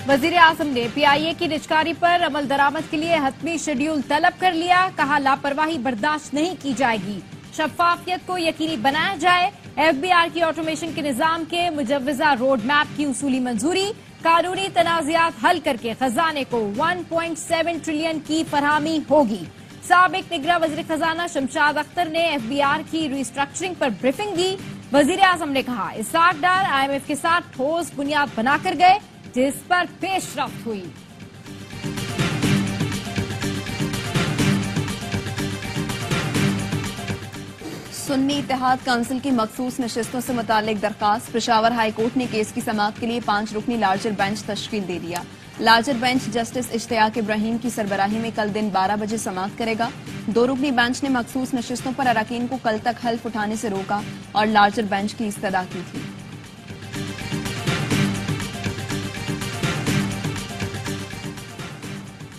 वजीर आजम ने PIA की निजकारी पर अमल दरामद के लिए हतमी शेड्यूल तलब कर लिया। कहा लापरवाही बर्दाश्त नहीं की जाएगी, शफाफियत को यकीनी बनाया जाए। FBR की ऑटोमेशन के निजाम के मुजव्वजा रोड मैप की उसूली मंजूरी। कानूनी तनाज़ात हल करके खजाने को 1.7 ट्रिलियन की फरहमी होगी। साबिक निगरान वज़ीर खजाना शमशाद अख्तर ने FBR की रिस्ट्रक्चरिंग पर ब्रीफिंग दी। वजीर आजम ने कहा इसाक डार IMF के साथ ठोस बुनियाद बनाकर गए, जिस पर पेशरफ्त हुई। सुन्नी इत्तेहाद काउंसिल की मखसूस नशिस्तों से मुतालिक दरखास्त। पेशावर हाई कोर्ट ने केस की समाअत के लिए 5 रुकनी लार्जर बेंच तश्कील दे दिया। Larger bench justice Ishtiaq Ibrahim की सरबराही में कल दिन 12 बजे समाअत करेगा। 2 रुकनी बेंच ने मखसूस नशिस्तों पर अरकान को कल तक हल्फ उठाने से रोका और लार्जर बेंच की इस्तदा की थी।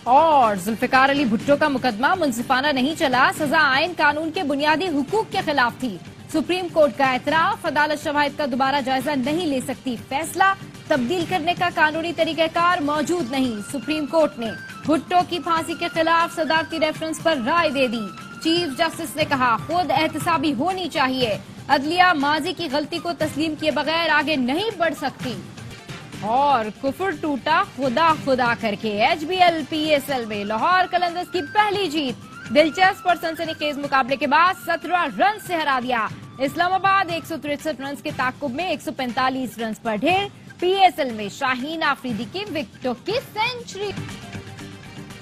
और जुल्फिकार अली भुट्टो का मुकदमा मुंसिफाना नहीं चला, सजा आयन कानून के बुनियादी हुकूक के खिलाफ थी। सुप्रीम कोर्ट का एतराफ, अदालत शवाहिद का दोबारा जायजा नहीं ले सकती। फैसला तब्दील करने का कानूनी तरीकाकार मौजूद नहीं। सुप्रीम कोर्ट ने भुट्टो की फांसी के खिलाफ सदारती रेफरेंस पर राय दे दी। चीफ जस्टिस ने कहा खुद एहतसाबी होनी चाहिए। अदलिया माजी की गलती को तस्लीम किए बगैर आगे नहीं बढ़ सकती। और कुफर टूटा खुदा खुदा करके HBL PSL में लाहौर कलंदर्स की पहली जीत। दिलचस्प और सनसनीखेज मुकाबले के बाद 17 रन से हरा दिया। इस्लामाबाद 163 रन के ताकुब में 145 रन पर ढेर। PSL में शाहीन आफरीदी की विकेटों की सेंचुरी।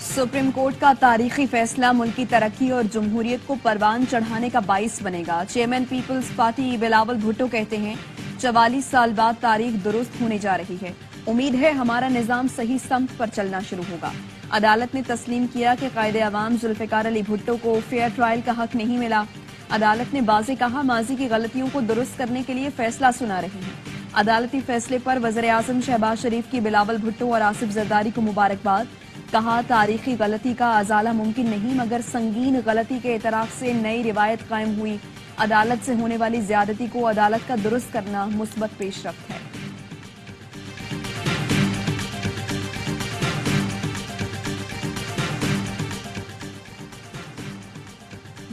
सुप्रीम कोर्ट का तारीखी फैसला मुल्की तरक्की और जमहूरियत को परवान चढ़ाने का बाइस बनेगा। Chairman Peoples Party Bilawal Bhutto कहते हैं 44 साल बाद तारीख दुरुस्त होने जा रही है। उम्मीद है हमारा निजाम सही समत पर चलना शुरू होगा। अदालत ने तस्लीम किया कि कायदे अवाम जुल्फिकार अली भुट्टो को फेयर ट्रायल का हक नहीं मिला। अदालत ने बाज़े कहा माजी की गलतियों को दुरुस्त करने के लिए फैसला सुना रही है। अदालती फैसले पर वज़ीर आज़म शहबाज शरीफ की बिलावल भुट्टो और आसिफ जरदारी को मुबारकबाद। कहा तारीखी गलती का अजाला मुमकिन नहीं, मगर संगीन गलती के एतराफ से नई रिवायत कायम हुई। अदालत से होने वाली ज्यादती को अदालत का दुरुस्त करना मुस्बत पेशरफ्त है।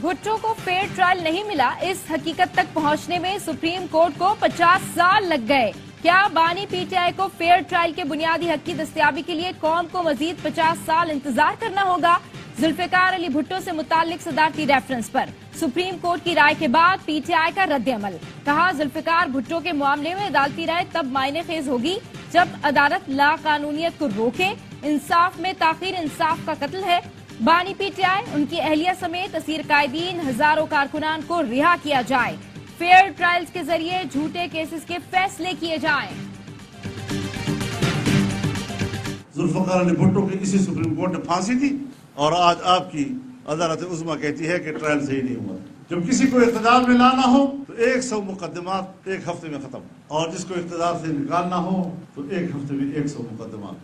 भुट्टो को फेयर ट्रायल नहीं मिला, इस हकीकत तक पहुंचने में सुप्रीम कोर्ट को 50 साल लग गए। क्या बानी PTI को फेयर ट्रायल के बुनियादी हक की दस्तयाबी के लिए कौम को मजीद 50 साल इंतजार करना होगा? जुल्फिकार अली भुट्टो से मुतालिक सदारती रेफरेंस पर सुप्रीम कोर्ट की राय के बाद PTI का रद्द-ए-अमल। कहा जुल्फिकार भुट्टो के मामले में अदालती राय तब मायने खेज होगी जब अदालत लाकानूनियत को रोके। इंसाफ में ताखीर इंसाफ का कत्ल है। बानी PTI, उनकी अहलिया समेत असीर कायदीन हजारों कारकुनान को रिहा किया जाए। फेयर ट्रायल्स के जरिए झूठे केसेस के फैसले किए जाएं। जुल्फिकार अली भुट्टो की इसी सुप्रीम कोर्ट ने फांसी दी और आज आपकी अदालत उज़्मा कहती है कि ट्रायल सही नहीं हुआ। जब किसी को इक़्तिदार में लाना हो तो 100 मुकदमात 1 हफ्ते में खत्म, और जिसको इक़्तिदार से निकालना हो तो 1 हफ्ते में 100 मुकदमात।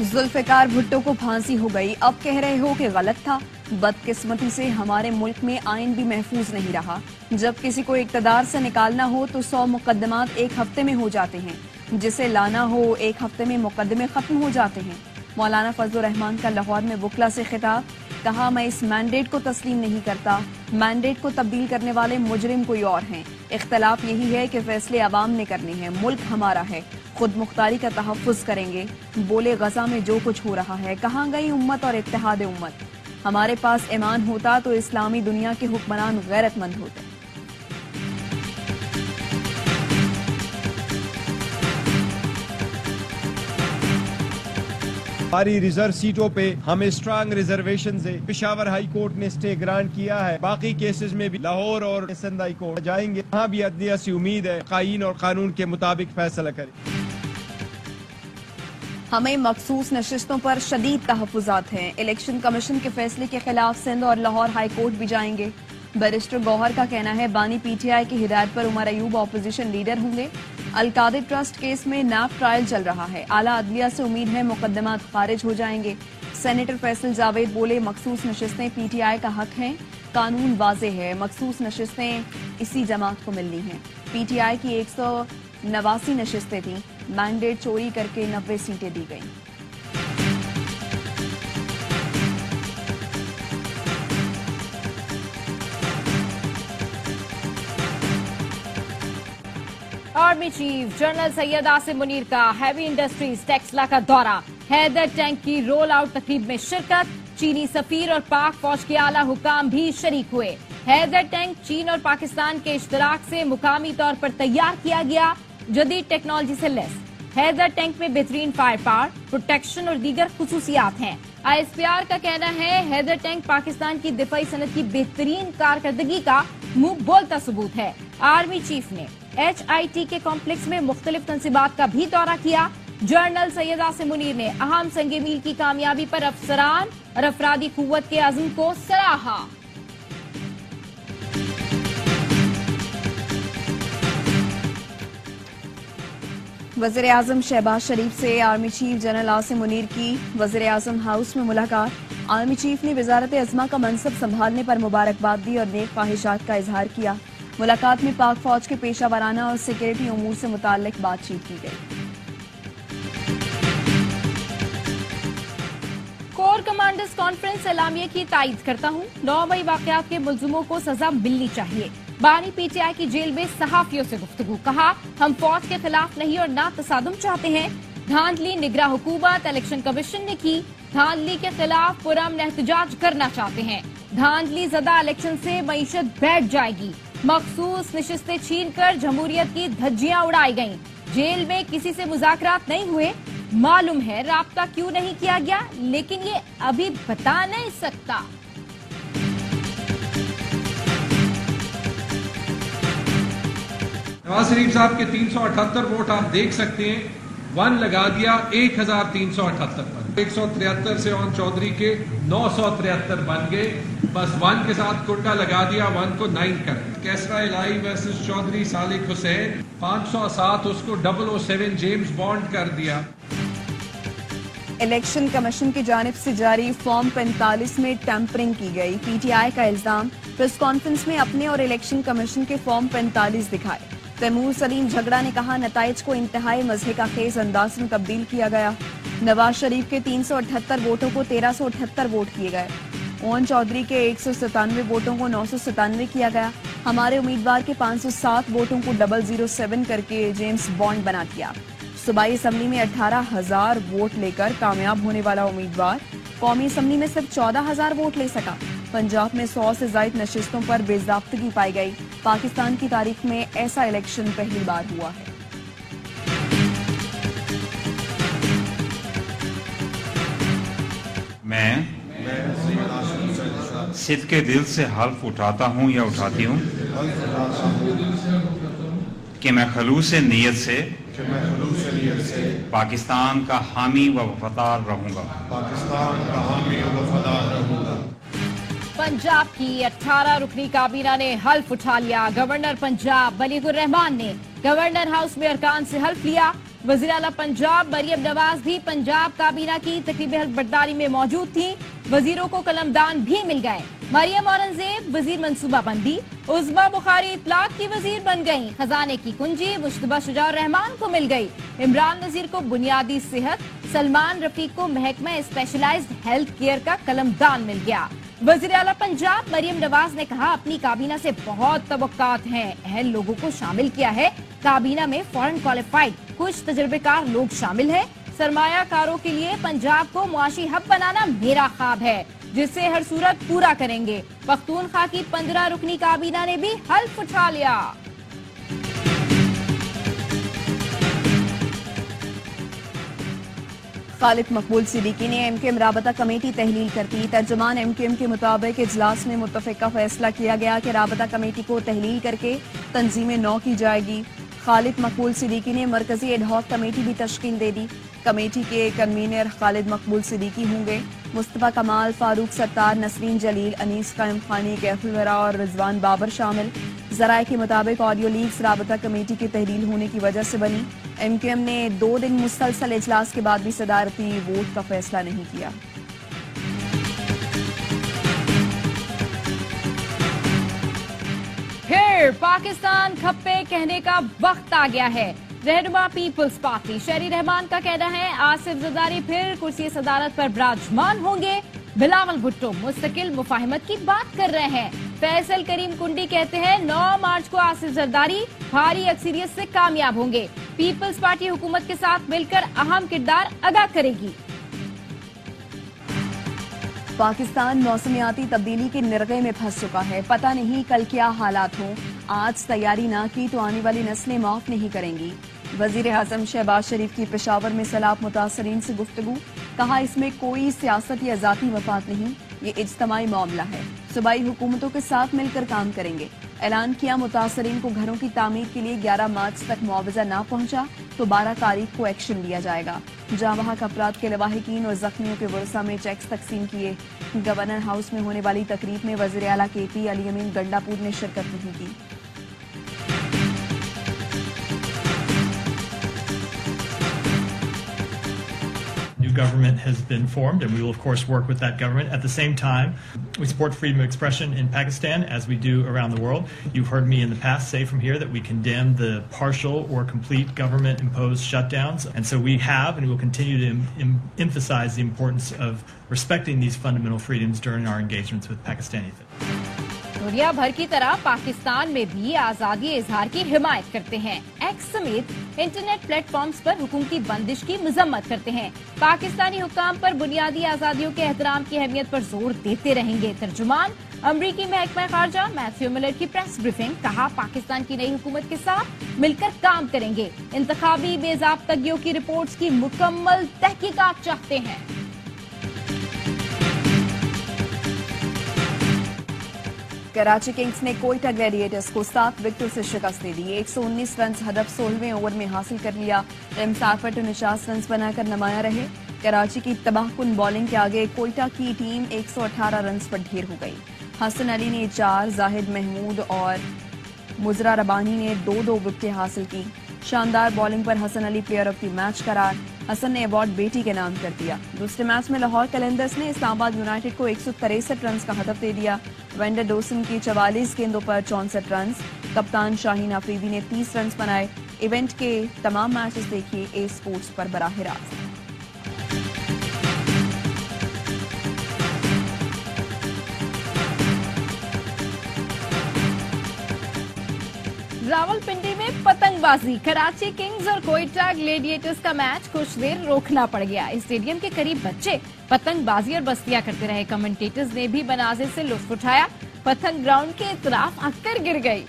जुल्फिकार भुट्टो को फांसी हो गई, अब कह रहे हो कि गलत था। बदकिस्मती से हमारे मुल्क में आइन भी महफूज नहीं रहा। जब किसी को इक़्तिदार से निकालना हो तो 100 मुकदमात 1 हफ्ते में हो जाते हैं, जिसे लाना हो 1 हफ्ते में मुकदमे खत्म हो जाते हैं। मौलाना फजलुर रहमान का लाहौर में वकला से खिताब। कहा मैं इस मैंडेट को तस्लीम नहीं करता। मैंडेट को तब्दील करने वाले मुजरिम कोई और हैं। इख्तलाफ यही है कि फैसले अवाम ने करने हैं। मुल्क हमारा है, खुद मुख्तारी का तहफ़्फ़ुज़ करेंगे। बोले गजा में जो कुछ हो रहा है, कहाँ गई उम्मत और इत्तेहाद उम्मत? हमारे पास ईमान होता तो इस्लामी दुनिया के हुक्मरान गैरतमंद होते। हमारी रिजर्व सीटों पे हमें स्ट्रांग रिजर्वेशन से पेशावर हाई कोर्ट ने स्टे ग्रांट किया है। बाकी केसेस में भी लाहौर और सिंध हाई कोर्ट जाएंगे। यहाँ भी अदलिया से उम्मीद है कानून और कानून के मुताबिक फैसला करे। हमें मखसूस नशिस्तों पर शदीद तहफ़्फ़ुज़ात हैं। इलेक्शन कमीशन के फैसले के खिलाफ सिंध और लाहौर हाई कोर्ट भी जाएंगे। बैरिस्टर गौहर का कहना है बानी PTI की हिदायत पर उमर अयूब ऑपोजिशन लीडर होंगे। अलकादिर ट्रस्ट केस में नैब ट्रायल चल रहा है। आला अदलिया से उम्मीद है मुकदमात खारिज हो जाएंगे। सेनेटर फैसल जावेद बोले मखसूस नशिस्तें PTI का हक हैं, कानून वाज़ेह है, मखसूस नशिस्तें इसी जमात को मिलनी हैं। PTI की 89 नशिस्तें थीं। मैंडेट चोरी करके 90 सीटें दी गईं। Army chief general Syed Asim Munir का हैवी इंडस्ट्रीज टेक्सला का दौरा। हैदर टैंक की रोल आउट तकरीब में शिरकत। चीनी सफीर और पाक फौज के आला हुकाम भी शरीक हुए। हैदर टैंक चीन और पाकिस्तान के इश्तराक से मुकामी तौर पर तैयार किया गया, जदीद टेक्नोलॉजी से लैस। हैदर टैंक में बेहतरीन फायर पावर, प्रोटेक्शन और दीगर खुसूसियात हैं। ISPR का कहना है हैदर टैंक पाकिस्तान की दिफाई सनत की बेहतरीन कारकर्दगी का मुंह बोलता सबूत है। आर्मी चीफ ने HIT के कॉम्प्लेक्स में मुख्तलिफ तंसीबात का भी दौरा किया। जनरल सैयद आसिम मुनीर ने अहम संगे मील की कामयाबी पर अफसरान और अफरादी कुव्वत के अज़्म को सराहा। वज़ीर आज़म शहबाज शरीफ से army chief general Asim Munir की वज़ीर आज़म हाउस में मुलाकात। आर्मी चीफ ने वज़ारत अज़मा का मनसब संभालने पर मुबारकबाद दी और नेक ख्वाहिशात का इजहार किया। मुलाकात में पाक फौज के पेशा वराना और सिक्योरिटी उमूर से मुताल्लिक बातचीत की गई। कोर कमांडर्स कॉन्फ्रेंस एलामिया की तायीद करता हूँ। 9 मई वाकयात के मुल्जिमों को सजा मिलनी चाहिए। बानी PTI की जेल में सहाफियों से गुफ्तगू। कहा हम फौज के खिलाफ नहीं और ना तसादुम चाहते हैं। धांधली निगरां हुकूमत इलेक्शन कमीशन ने की। धांधली के खिलाफ पुरअमन एहतजाज करना चाहते हैं। धांधली ज़दा इलेक्शन से मईशत बैठ जाएगी। मखसूस नशिस्तें छीन कर जमहूरियत की धज्जियां उड़ाई गईं। जेल में किसी से मुज़ाकरात नहीं हुए। मालूम है राब्ता क्यों नहीं किया गया, लेकिन ये अभी बता नहीं सकता। नवाज शरीफ साहब के 378 वोट आप देख सकते हैं। 1 लगा दिया 1378 पर। 173 से ओन चौधरी के 973 बन गए। बस 1 के साथ कुंडा लगा दिया, 1 को 9 कर दिया। कैसरा इलाही वर्सेस चौधरी सालिक हुसैन 507 उसको 007 जेम्स बॉन्ड कर दिया। इलेक्शन कमीशन की जानिब से जारी फॉर्म 45 में टैंपरिंग की गई। PTI का इल्जाम। प्रेस कॉन्फ्रेंस में अपने और इलेक्शन कमीशन के फॉर्म 45 दिखाए। तैमूर सलीम झगड़ा ने कहा नताइज को इंतहाई मज़े का खेज अंदाज में तब्दील किया गया। नवाज शरीफ के 378 वोटों को 1378 वोट किए गए। ओन चौधरी के 197 वोटों को 997 किया गया। हमारे उम्मीदवार के 507 वोटों को 007 करके जेम्स बॉन्ड बना दिया। सूबाई असम्बली में 18,000 वोट लेकर कामयाब होने वाला उम्मीदवार कौमी असम्बली में सिर्फ 14,000 वोट ले सका। पंजाब में 100 से ज्यादा नशिस्तों पर बेज़ाब्तगी पाई गई। पाकिस्तान की तारीख में ऐसा इलेक्शन पहली बार हुआ है। मैं सिद्के दिल से हल्फ उठाता हूँ या उठाती हूँ कि मैं खलूस नीयत से पाकिस्तान का हामी व वफादार रहूंगा। पंजाब की 18 रुकनी काबीना ने हल्फ उठा लिया। गवर्नर पंजाब बलीगुर रहमान ने गवर्नर हाउस में अरकान से हल्फ लिया। वज़ीर आला पंजाब मरियम नवाज भी पंजाब काबीना की तकरीब हल्फ बर्दारी में मौजूद थी। वजीरों को कलमदान भी मिल गए। मरियम औरंगजेब वजीर मंसूबाबंदी, उज़्मा बुखारी इत्तलात की वजीर बन गईं। खजाने की कुंजी मुश्तबा शुजाउर रहमान को मिल गई। इमरान नजीर को बुनियादी सेहत, सलमान रफीक को महकमा स्पेशलाइज्ड हेल्थ केयर का कलमदान मिल गया। वज़ीर आला पंजाब मरियम नवाज ने कहा अपनी काबीना से बहुत तवक्कात हैं। अहल लोगों को शामिल किया है। काबीना में फॉरेन क्वालिफाइड कुछ तजर्बेकार लोग शामिल हैं। सरमायाकारों के लिए पंजाब को मुआशी हब बनाना मेरा ख्वाब है, जिसे हर सूरत पूरा करेंगे। पख्तूनख्वा की 15 रुकनी काबीना ने भी हल्फ उठा लिया। खालिद मकबूल सिद्दीकी ने MKM राबता कमेटी तहलील कर दी। तर्जुमान MKM के मुताबिक इजलास में मुत्तफिका फैसला किया गया कि राबता कमेटी को तहलील करके तंजीमें नौ की जाएगी। खालिद मकबूल सिद्दीकी ने मरकजी एडहॉक कमेटी भी तश्कील दे दी। कमेटी के कन्वीनर खालिद मकबूल सिद्दीकी होंगे। मुस्तफा कमाल, फारूक सत्तार, नसरीन जलील, अनीस कायम खानी, कैफुल वरा और रिजवान बाबर शामिल। जराये के मुताबिक ऑडियो लीक्स राबता कमेटी की तहलील होने की वजह से बनी। MKM ने 2 दिन मुसलसल इजलास के बाद भी सदारती वोट का फैसला नहीं किया। फिर पाकिस्तान खप्पे कहने का वक्त आ गया है। रहनुमा पीपल्स पार्टी शहरी रहमान का कहना है आसिफ जरदारी फिर कुर्सी सदारत पर विराजमान होंगे। बिलावल भुट्टो मुस्तकिल मुफाहिमत की बात कर रहे हैं। फैसल करीम कुंडी कहते हैं 9 मार्च को आसिफ जरदारी भारी अक्सरियत से कामयाब होंगे। पीपल्स पार्टी हुकूमत के साथ मिलकर अहम किरदार अदा करेगी। पाकिस्तान मौसमियाती तब्दीली के निर्गे में फंस चुका है। पता नहीं कल क्या हालात हों। आज तैयारी ना की तो आने वाली नस्लें माफ नहीं करेंगी। वजीर आजम शहबाज शरीफ की पेशावर में सैलाब मुतासरीन से गुफ्तगू। कहा इसमें कोई सियासत या जाती मफाद नहीं, ये इज्तमाई मामला है। सूबाई हुकूमतों के साथ मिलकर काम करेंगे। ऐलान किया मुतासरीन को घरों की तामीर के लिए 11 मार्च तक मुआवजा ना पहुंचा तो 12 तारीख को एक्शन लिया जाएगा। जहाँ वहाँ अफराद के लवाहिकीन और जख्मियों के वर्सा में चेक्स तकसीम किए। गवर्नर हाउस में होने वाली तकरीब में वज़ीर आला KP अली अमीन गंडापुर ने शिरकत नहीं की। Government has been formed, and we will of course work with that government. At the same time, we support freedom of expression in Pakistan as we do around the world. You've heard me in the past say from here that we condemn the partial or complete government imposed shutdowns, and so we have and we will continue to emphasize the importance of respecting these fundamental freedoms during our engagements with Pakistani authorities. दुनिया भर की तरह पाकिस्तान में भी आजादी इजहार की हिमायत करते हैं। एक्स समेत इंटरनेट प्लेटफॉर्म्स पर हुकूमती बंदिश की मजम्मत करते हैं। पाकिस्तानी हुक्काम पर बुनियादी आजादियों के एहतराम की अहमियत पर जोर देते रहेंगे। तर्जुमान अमरीकी महकमा खारजा मैथ्यू मिलर की प्रेस ब्रीफिंग। कहा पाकिस्तान की नई हुकूमत के साथ मिलकर काम करेंगे। इंतखाबी बेज़ाब्तगियों की रिपोर्ट्स की मुकम्मल तहकीकात चाहते हैं। कराची किंग्स ने कोयटा ग्लैडिएटर्स को 7 विकेटों से शिकस्त दे दी। 119 रन हदफ 16वें ओवर में हासिल कर लिया। मुसाफिर 49 रन बनाकर नमाया रहे। कराची की तबाहकुन बॉलिंग के आगे कोयटा की टीम 118 रन पर ढेर हो गई। हसन अली ने 4, जाहिद महमूद और मुजरा रबानी ने 2-2 विकेटें हासिल की। शानदार बॉलिंग पर Hasan Ali player of the match करार। हसन ने अवार्ड बेटी के नाम कर दिया। दूसरे मैच में लाहौर कलंदर्स ने इस्लामाबाद यूनाइटेड को 163 रन का हदफ दे दिया। वेंडर डोसन की 44 गेंदों पर 64 रन। कप्तान शाहीन अफरीदी ने 30 रन बनाए। इवेंट के तमाम मैचेस देखिए ए स्पोर्ट्स पर बराह रास्त। रावलपिंडी में पतंगबाजी। कराची किंग्स और कोयटा ग्लैडिएटर्स का मैच कुछ देर रोकना पड़ गया। स्टेडियम के करीब बच्चे पतंगबाजी और बस्तियां करते रहे। कमेंटेटर्स ने भी मनाजिर से लुत्फ उठाया। पतंग ग्राउंड के इतराफ आकर गिर गई।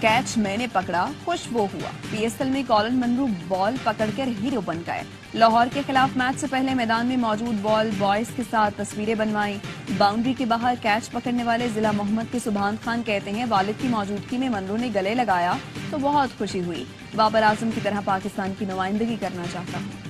कैच मैंने पकड़ा, खुश वो हुआ। PSL में कॉलन मनरू बॉल पकड़कर हीरो बन गए। लाहौर के खिलाफ मैच से पहले मैदान में मौजूद बॉल बॉयज के साथ तस्वीरें बनवाई। बाउंड्री के बाहर कैच पकड़ने वाले जिला मोहम्मद के सुभान खान कहते हैं वालिद की मौजूदगी में मनरू ने गले लगाया तो बहुत खुशी हुई। बाबर आजम की तरह पाकिस्तान की नुमाइंदगी करना चाहता हूँ।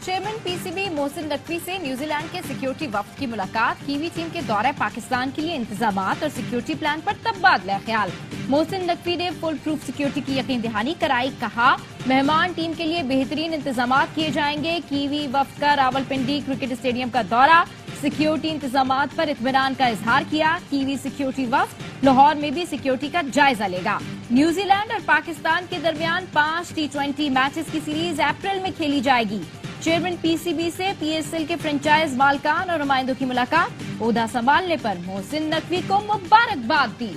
चेयरमैन PCB मोहसिन नकवी से न्यूजीलैंड के सिक्योरिटी वफ्द की मुलाकात। कीवी टीम के दौरे पाकिस्तान के लिए इंतजामात और सिक्योरिटी प्लान पर तबादला ख्याल। मोहसिन नकवी ने फुल प्रूफ सिक्योरिटी की यकीन दहानी कराई। कहा मेहमान टीम के लिए बेहतरीन इंतजामात किए जाएंगे। कीवी वफ्द का रावलपिंडी क्रिकेट स्टेडियम का दौरा। सिक्योरिटी इंतजामात पर इत्मीनान का इजहार किया। कीवी सिक्योरिटी वफ्द लाहौर में भी सिक्योरिटी का जायजा लेगा। न्यूजीलैंड और पाकिस्तान के दरमियान 5 T20 मैचेस की सीरीज अप्रैल में खेली जाएगी। चेयरमैन PCB से PSL के फ्रेंचाइज मालकान और नुमाइंदों की मुलाकात। ओहदा संभालने पर मोहसिन नकवी को मुबारकबाद दी।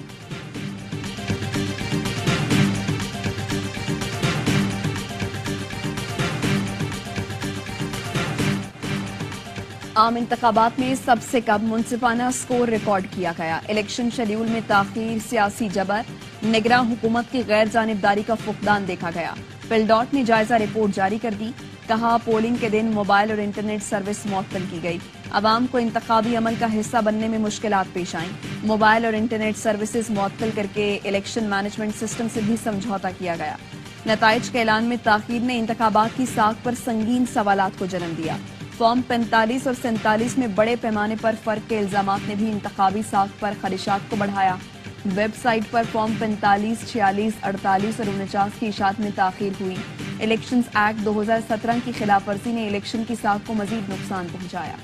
आम इंतखाबात में सबसे कम मुनसिफाना स्कोर रिकॉर्ड किया गया। इलेक्शन शेड्यूल में ताखीर, सियासी जबर, निगरां हुकूमत की गैर जानिबदारी का फुकदान देखा गया। पिलडॉट ने जायजा रिपोर्ट जारी कर दी। कहा पोलिंग के दिन मोबाइल और इंटरनेट सर्विस मुअत्तल की गई। अवाम को इंतखाबी अमल का हिस्सा बनने में मुश्किलात पेश आईं। मोबाइल और इंटरनेट सर्विसेज मुअत्तल करके इलेक्शन मैनेजमेंट सिस्टम से भी समझौता किया गया। नताइज के ऐलान में ताखीर ने इंतखाबात की साख पर संगीन सवालात को जन्म दिया। फॉर्म 45 और 47 में बड़े पैमाने पर फर्क के इल्जामात ने भी इंतखाबी साख पर खदशात को बढ़ाया। वेबसाइट पर फॉर्म 45, 46, 48 और 49 की इशात में ताखीर हुई। الیکشنز ایکٹ 2017 کی خلاف ورزی نے الیکشن کی ساکھ کو مزید نقصان پہنچایا۔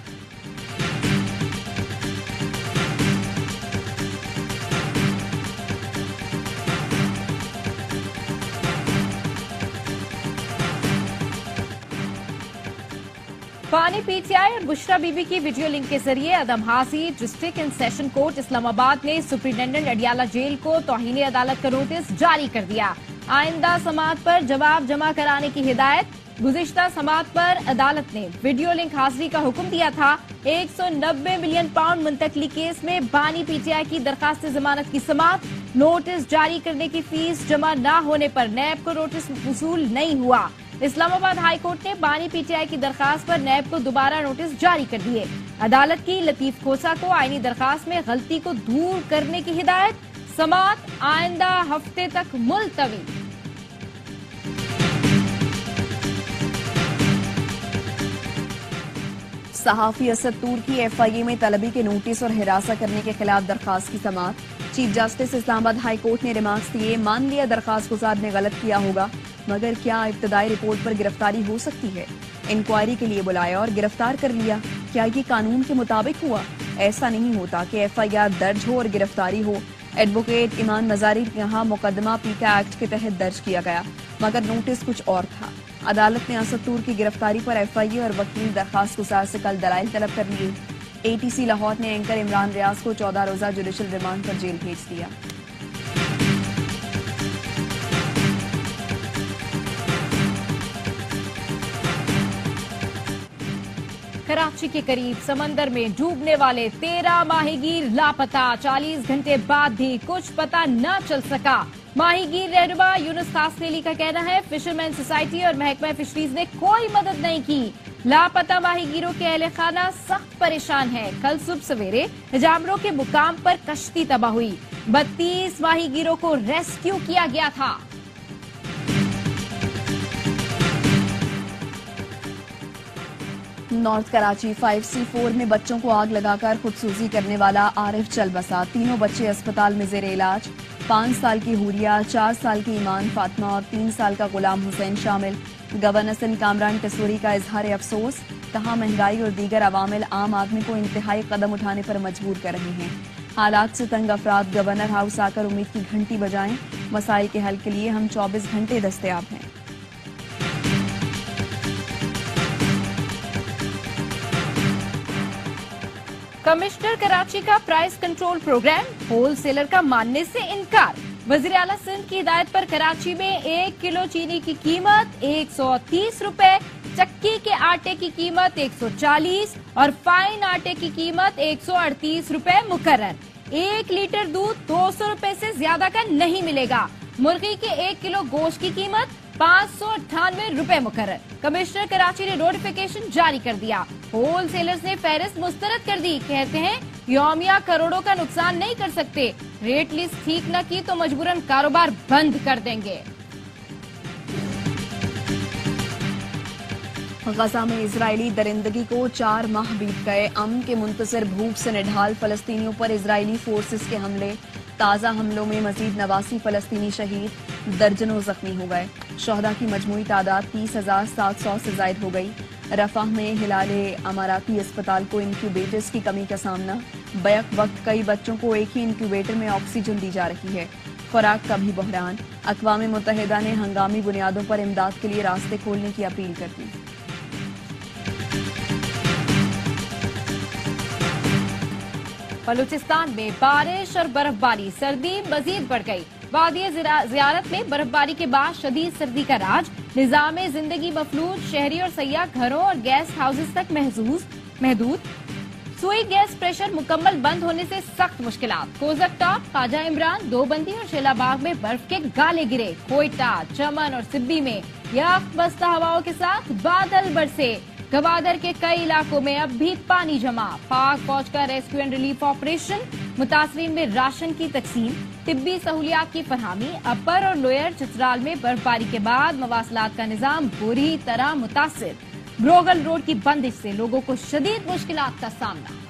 فانی پی ٹی آئی اور بشرا بی بی کی ویڈیو لنک کے ذریعے عدم ہاسی ڈسٹرکٹ اینڈ سیشن کورٹ اسلام آباد نے سپرنٹینڈنٹ اڈیالہ جیل کو توہین عدالت کا نوٹس جاری کر دیا۔ آئندہ سماعت پر جواب جمع کرانے کی ہدایت۔ گزشتہ سماعت پر عدالت نے ویڈیو لنک حاضری کا حکم دیا تھا۔ 190 ملین پاؤنڈ منتقلی کیس میں بانی پی ٹی آئی کی درخواست ضمانت کی سماعت۔ نوٹس جاری کرنے کی فیس جمع نہ ہونے پر نیب کو نوٹس وصول نہیں ہوا۔ اسلام آباد ہائی کورٹ نے بانی پی ٹی آئی کی درخواست پر نیب کو دوبارہ نوٹس جاری کر دیے۔ عدالت کی لطیف کھوسا کو آئینی درخواست میں غلطی کو دور کرنے کی ہدایت۔ سماعت آئندہ ہفتے تک ملتوی۔ صحافی اسد طور کی ایف آئی اے میں طلبی کے نوٹس اور ہراساں کرنے کے خلاف درخواست کی سماعت۔ چیف جسٹس اسلام آباد ہائی کورٹ نے ریمارکس دیے، مان لیا درخواست گزار نے غلط کیا ہوگا، مگر کیا ابتدائی رپورٹ پر گرفتاری ہو سکتی ہے؟ انکوائری کے لیے بلایا اور گرفتار کر لیا، کیا یہ قانون کے مطابق ہوا؟ ایسا نہیں ہوتا کہ ایف آئی آر درج ہو اور گرفتاری ہو۔ ایڈوکیٹ ایمان مزاری یہاں مقدمہ پیکا ایکٹ کے تحت درج کیا گیا، مگر نوٹس کچھ اور تھا۔ عدالت نے اسد طور کی گرفتاری پر ایف آئی اے اور وکیل درخواست گزار سے کل دلائل طلب کر لیے۔ اے ٹی سی لاہور نے اینکر عمران ریاض کو 14 روزہ جوڈیشل ریمانڈ پر جیل بھیج دیا۔ کراچی کے قریب سمندر میں ڈوبنے والے 13 ماہی گیر لاپتہ، 40 گھنٹے بعد بھی کچھ پتہ نہ چل سکا۔ ماہی گیر رہنما یونس خاص نیلی کا کہنا ہے فشرمین سوسائٹی اور محکمہ فشریز نے کوئی مدد نہیں کی۔ لاپتہ ماہی گیروں کے اہل خانہ سخت پریشان ہیں۔ کل صبح سویرے جامروں کے مقام پر کشتی تباہ ہوئی، 32 ماہی گیروں کو ریسکیو کیا گیا تھا۔ نارتھ کراچی 5C4 میں بچوں کو آگ لگا کر خودسوزی کرنے والا عارف چل بسا، تینوں بچے اسپتال میں زیر علاج۔ 5 سال کی حوریہ، 4 سال کی ایمان فاطمہ اور 3 سال کا غلام حسین شامل۔ گورنر سندھ کامران ٹسوری کا اظہار افسوس، کہا مہنگائی اور دیگر عوامل عام آدمی کو انتہائی قدم اٹھانے پر مجبور کر رہے ہیں۔ حالات سے تنگ افراد گورنر ہاؤس آ کر امید کی گھنٹی بجائیں، مسائل کے حل کے لیے ہم 24 گھنٹے دستیاب ہیں۔ کمشنر کراچی کا price control programme, wholesaler کا ماننے سے انکار۔ وزیر اعلیٰ سندھ کی ہدایت پر کراچی میں 1 کلو چینی کی قیمت 130 روپے، چکی کے آٹے کی قیمت 140 اور فائن آٹے کی قیمت 138 روپے مقرر۔ 1 لیٹر دودھ 200 روپے سے زیادہ کا نہیں ملے گا۔ مرغی کے 1 کلو گوشت کی قیمت 598 روپے مقرر۔ کمشنر کراچی نے نوٹیفیکیشن جاری کر دیا۔ ہول سیلرز نے فہرست مسترد کر دی، کہتے ہیں یومیہ کروڑوں کا نقصان نہیں کر سکتے، ریٹ لسٹ ٹھیک نہ کی تو مجبوراً کاروبار بند کر دیں گے۔ غزہ میں اسرائیلی درندگی کو 4 ماہ بیت گئے، امن کے منتظر بھوک سے نڈھال فلسطینیوں پر اسرائیلی فورسز کے حملے۔ تازہ حملوں میں مزید 89 فلسطینی شہید، درجنوں زخمی ہو گئے۔ شہداء کی مجموعی تعداد 30,700 سے زائد ہو گئی۔ رفح میں ہلال اماراتی اسپتال کو انکیوبیٹرز کی کمی کا سامنا، بیک وقت کئی بچوں کو ایک ہی انکیوبیٹر میں آکسیجن دی جا رہی ہے۔ خوراک کا بھی بحران، اقوام متحدہ نے ہنگامی بنیادوں پر امداد کے لیے راستے کھولنے کی اپیل کر دی۔ بلوچستان میں بارش اور برف باری، سردی مزید بڑھ گئی۔ وادی زیارت میں برف باری کے بعد شدید سردی کا راج، نظام زندگی مفلوج، شہری اور سیاح گھروں اور گیسٹ ہاؤسز تک محدود۔ سوئی گیس پریشر مکمل بند ہونے سے سخت مشکلات۔ کوزک ٹاپ، خواجہ عمران، دوبندی اور شیلا باغ میں برف کے گالے گرے۔ کوئٹہ، چمن اور سبی میں یافتہ بستہ ہواؤں کے ساتھ بادل برسے۔ گوادر کے کئی علاقوں میں اب بھی پانی جمع۔ پاک فوج کا ریسکیو اینڈ ریلیف آپریشن، متاثرین میں راشن کی تقسیم، طبی سہولیات کی فراہمی۔ اپر اور لوئر چترال میں برف باری کے بعد مواصلات کا نظام بری طرح متاثر۔ گروگل روڈ کی بندش سے لوگوں کو شدید مشکلات کا سامنا۔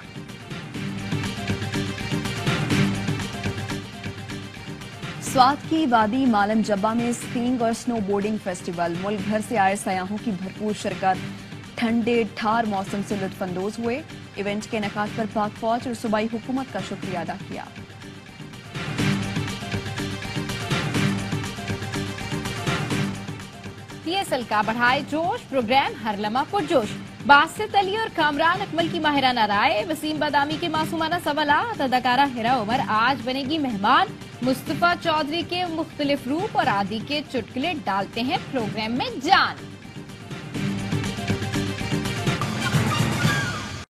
स्वात की वादी मालम जब्बा में स्कीइंग और स्नो बोर्डिंग फेस्टिवल। मुल्क भर से आए सयाहों की भरपूर शिरकत। ठंडे ठार मौसम से लुत्फानंदोज हुए। इवेंट के इनेकाद पर पाक फौज और सूबाई हुकूमत का शुक्रिया अदा किया। PSL का बढ़ाए जोश, प्रोग्राम हर लम्हा पुरजोश। बासित अली और कामरान अकमल की माहिराना राय, वसीम बादामी के मासूमाना सवालात। अदाकारा हिरा उमर आज बनेगी मेहमान। मुस्तफा चौधरी के मुख्तलिफ रूप और आदि के चुटकुले डालते हैं प्रोग्राम में जान।